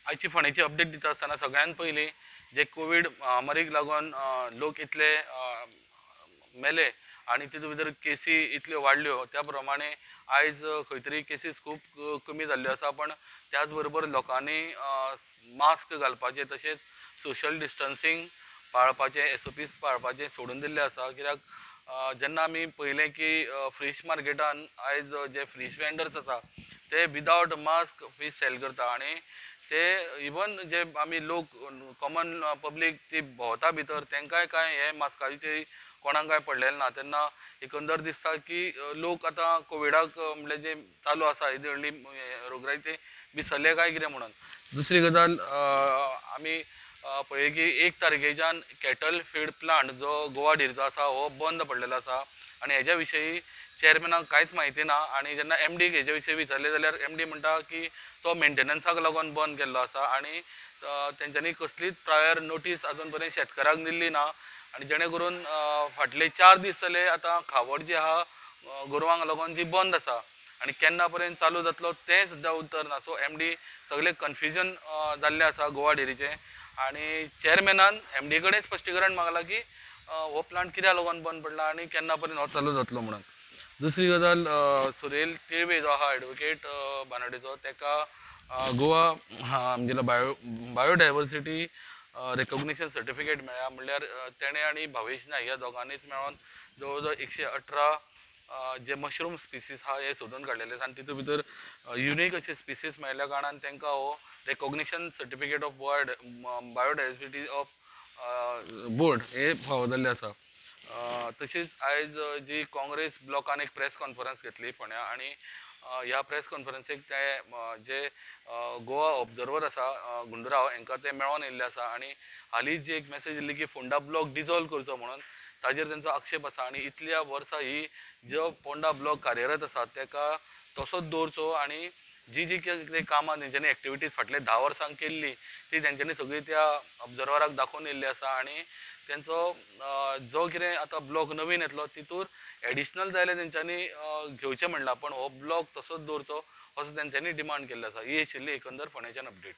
आयची फोण्याची अपडेट दिता आसतना सगळ्यात पयलीं जे कोवीड महामारीक लागून लोक इतले मेले आणि तितूंत भितर केसी इतल्यो वाडल्यो त्या प्रमाणे आयज खंय तरी केसीस खूब कमी जाल्ल्यो आसा पण त्याच बरोबर लोकांनी मास्क घालपाचे तशेंच सोशल डिस्टन्सींग पाळपाचें एसओपीज पाळपाचें सोडून दिल्लें आसा कित्याक जेन्ना आमी पळयलें की फिश मार्केटान आयज जे फिश वेंडर्स आसा ते विदावट मास्क फीश सेल करता आणि ते इवन जे आमी लोक कॉमन पब्लीक ती भोंवता भितर तांकांय काय हे मास्काची कोणाक काय पडलेलें ना तेन्ना एकंदर दिसता की लोक आतां कोविडाक म्हणल्यार जे चालू आसा ही व्हडली रोगराई ते विसरले काय कितें म्हणून दुसरी गजाल आमी पळय की 1 तारखेच्यान कॅटल फीड प्लांट जो गोवा डेरीचो आसा हो बंद पडलेलो आसा आणि हेज्या विशयी चेअरमॅनाक कांयच म्हायती ना आणि जेन्ना एमडीक हेजे विशयी विचारलें जाल्यार एमडी म्हणटा की तो मेंटेनन्साक लागून बंद केल्लो आसा आणि तेंच्यांनी कसलीच प्रायर नोटीस आजून पर्यंत शेतकाराक दिल्ली ना आणि जेणे करून फाटले 4 दीस जाले आतां खावड जी आहा गोरवांक लागून जी बंद आसा आणि केन्ना पर्यंत चालू जातलो तें सुद्दां उत्तर ना सो एमडी सगळे कन्फ्युजन जाल्ले आसा गोवा डेरीचे आणि चेअरमॅनान एमडी कडेन स्पश्टीकरण मागलां की हो प्लांट कित्याक लागून बंद पडला आणि केन्ना पर्यंत हो चालू जातलो म्हणून दुसरी गजाल सुरेल तिळवे जो आहा एडवोकेट बानडेचो तेका गोवा म्हणजे बायोडायवर्सिटी रेकॉग्निशन सर्टिफिकेट मेळ्ळा म्हणल्यार तेणे आनी भावेश नायक ह्या दोगांनीच मेळोन जवळ जवळ 118 जे मशरूम स्पिसीस आहा हे सोदून काडलेले आसा आनी तितूंत भितर युनीक अशे स्पिसीस मेळिल्ल्या कारणान तांकां हो recognition certificate of biodiversity of board हे फावो जाल्ले आसा तशीच आयज जी काँग्रेस ब्लॉकान एक प्रेस कॉन्फरन्स घेतली फोंड्या आणि ह्या प्रेस कॉन्फरन्सेक ते जे गोवा ऑब्जर्वर आसा गुंडूराव हांकां ते मेळोन येयल्ले आसा आणि हालींच जी एक मेसेज दिल्ली की फोंडा ब्लॉक डिजॉल्व करचो म्हणून ताजेर तेंचो आक्षेप आसा आणि इतल्या वर्सां ही जो फोंडा ब्लॉक कार्यरत आसा तेका तसोच दवरचो आणि जी जी कितें कामां तेंच्यांनी एक्टिविटीज फाटले 10 वर्सां केल्ली ती तेंच्यांनी सगळी त्या ऑब्जर्वराक दाखोवन येयल्ली आसा आणि तेंचो जो कितें आतां ब्लॉक नवीन येतलो तितूर एडिशनल जाय जाल्यार तेंच्यांनी घेवचें म्हणलां पण हो ब्लॉक तसोच दवरचो असो तेंच्यांनी डिमांड केल्लो आसा ही आशिल्ली एकंदर फोंड्याच्यान अपडेट.